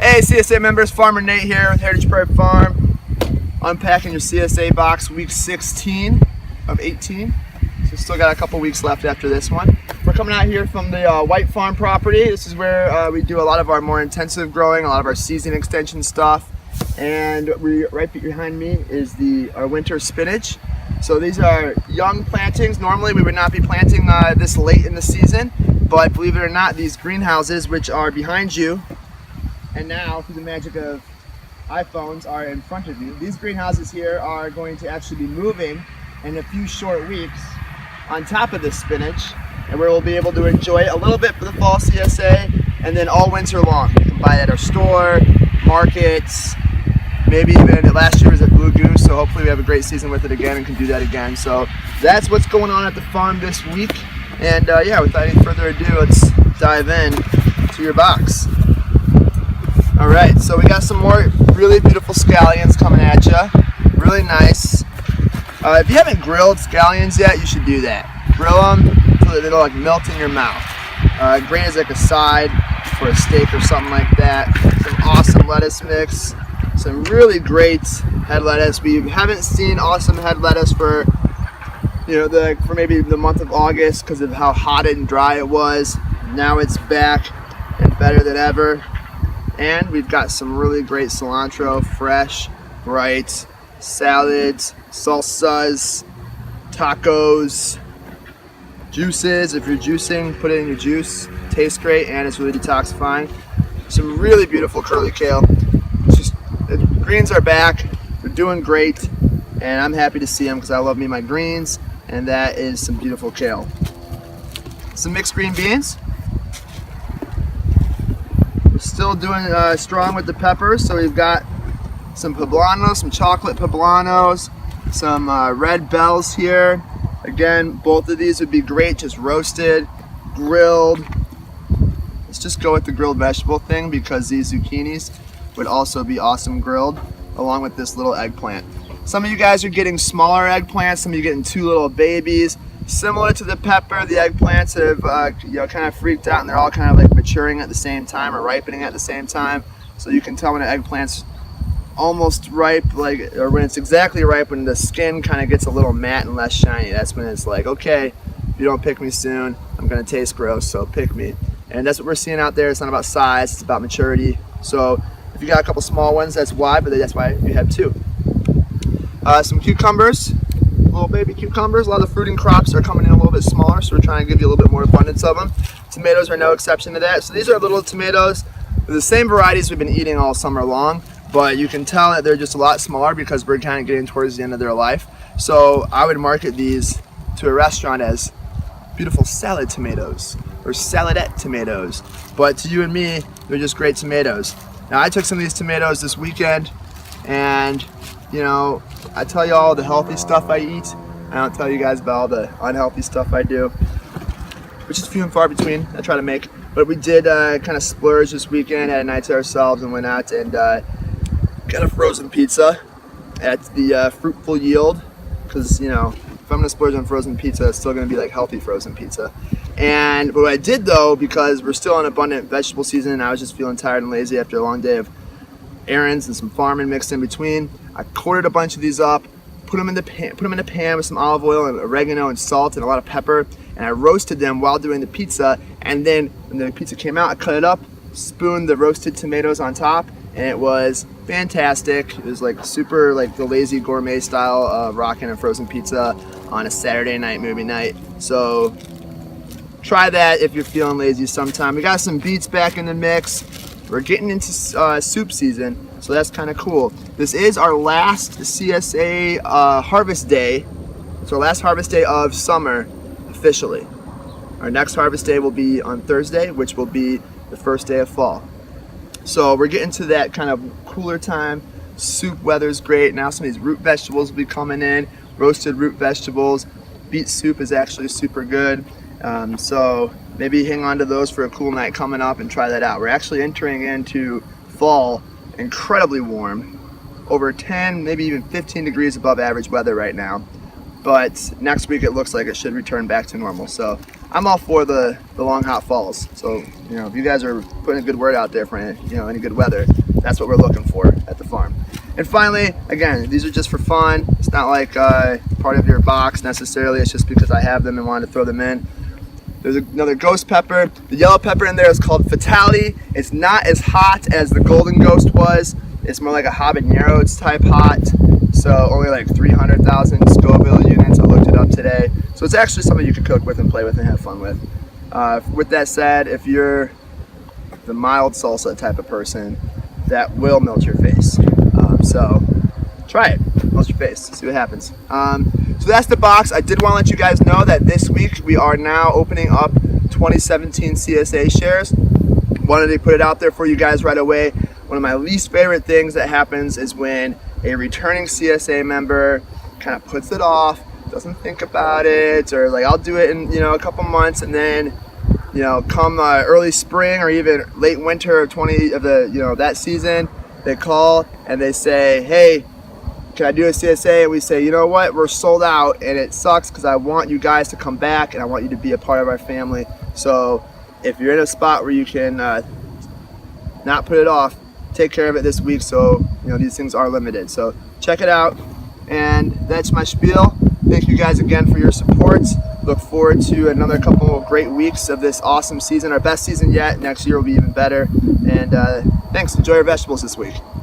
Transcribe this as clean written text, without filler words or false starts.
Hey CSA members, Farmer Nate here with Heritage Prairie Farm, unpacking your CSA box, week 16 of 18. So still got a couple weeks left after this one. We're coming out here from the White Farm property. This is where we do a lot of our more intensive growing, a lot of our season extension stuff. And right behind me is our winter spinach. So these are young plantings. Normally we would not be planting this late in the season, but believe it or not, these greenhouses, which are behind you, and now through the magic of iPhones, are in front of you. These greenhouses here are going to actually be moving in a few short weeks on top of this spinach, and we'll be able to enjoy it a little bit for the fall CSA and then all winter long. You can buy it at our store, markets, maybe even last year was at Blue Goose, so hopefully we have a great season with it again and can do that again. So that's what's going on at the farm this week. And yeah, without any further ado, let's dive in to your box. All right, so we got some more really beautiful scallions coming at you. Really nice. If you haven't grilled scallions yet, you should do that. Grill them so that it'll like melt in your mouth. Great as like a side for a steak or something like that. Some awesome lettuce mix. Some really great head lettuce. We haven't seen awesome head lettuce for for maybe the month of August because of how hot and dry it was. Now it's back and better than ever. And we've got some really great cilantro, fresh, bright, salads, salsas, tacos, juices. If you're juicing, put it in your juice. Tastes great and it's really detoxifying. Some really beautiful curly kale. The greens are back. They're doing great, and I'm happy to see them because I love me my greens, and that is some beautiful kale. Some mixed green beans. Still doing strong with the peppers, so we've got some poblanos, some chocolate poblanos, some red bells here. Again, both of these would be great just roasted, grilled. Let's just go with the grilled vegetable thing because these zucchinis would also be awesome grilled along with this little eggplant. Some of you guys are getting smaller eggplants, some of you getting two little babies. Similar to the pepper, the eggplants have kind of freaked out, and they're all kind of like maturing at the same time or ripening at the same time. So you can tell when an eggplant's almost ripe, or when it's exactly ripe, when the skin kind of gets a little matte and less shiny. That's when it's like, okay, if you don't pick me soon, I'm gonna taste gross, so pick me. And that's what we're seeing out there. It's not about size, it's about maturity. So if you got a couple small ones, that's why, but that's why you have two. Some cucumbers. Little baby cucumbers. A lot of the fruiting crops are coming in a little bit smaller, so we're trying to give you a little bit more abundance of them. Tomatoes are no exception to that. So these are little tomatoes. They're the same varieties we've been eating all summer long, but you can tell that they're just a lot smaller because we're kind of getting towards the end of their life. So I would market these to a restaurant as beautiful salad tomatoes or saladette tomatoes. But to you and me, they're just great tomatoes. Now I took some of these tomatoes this weekend, and I tell you all the healthy stuff I eat. I don't tell you guys about all the unhealthy stuff I do, which is few and far between. I try to make, but we did kind of splurge this weekend, had a night to ourselves, and went out and got a frozen pizza at the Fruitful Yield, because if I'm gonna splurge on frozen pizza, it's still gonna be like healthy frozen pizza. But what I did though, because we're still in abundant vegetable season, and I was just feeling tired and lazy after a long day of errands and some farming mixed in between, I quartered a bunch of these up, put them in a pan with some olive oil and oregano and salt and a lot of pepper, and I roasted them while doing the pizza. And then when the pizza came out, I cut it up, spooned the roasted tomatoes on top, and it was fantastic. It was like super like the lazy gourmet style of rocking a frozen pizza on a Saturday night movie night. So try that if you're feeling lazy sometime. We got some beets back in the mix. We're getting into soup season, so that's kind of cool. This is our last CSA harvest day. It's our last harvest day of summer, officially. Our next harvest day will be on Thursday, which will be the first day of fall. So we're getting to that kind of cooler time. Soup weather's great. Now some of these root vegetables will be coming in. Roasted root vegetables. Beet soup is actually super good. So maybe hang on to those for a cool night coming up and try that out. We're actually entering into fall, incredibly warm, over 10, maybe even 15 degrees above average weather right now. But next week it looks like it should return back to normal. So I'm all for the long hot falls. So, you know, if you guys are putting a good word out there for any, you know, any good weather, that's what we're looking for at the farm. And finally, again, these are just for fun. It's not like part of your box necessarily. It's just because I have them and wanted to throw them in. There's another ghost pepper. The yellow pepper in there is called Fatality. It's not as hot as the golden ghost was. It's more like a habanero type hot. So only like 300,000 Scoville units. I looked it up today. So it's actually something you can cook with and play with and have fun with. With that said, if you're the mild salsa type of person, that will melt your face. So try it, melt your face, see what happens. So that's the box. I did want to let you guys know that this week we are now opening up 2017 CSA shares. Wanted to put it out there for you guys right away. One of my least favorite things that happens is when a returning CSA member kind of puts it off, doesn't think about it, or like I'll do it in, you know, a couple months, and then, you know, come early spring or even late winter of that season, they call and they say, hey, can I do a CSA? And we say, you know what, we're sold out, and it sucks because I want you guys to come back and I want you to be a part of our family. So if you're in a spot where you can not put it off, take care of it this week. So, you know, these things are limited. So check it out. And that's my spiel. Thank you guys again for your support. Look forward to another couple of great weeks of this awesome season, our best season yet. Next year will be even better. And thanks. Enjoy your vegetables this week.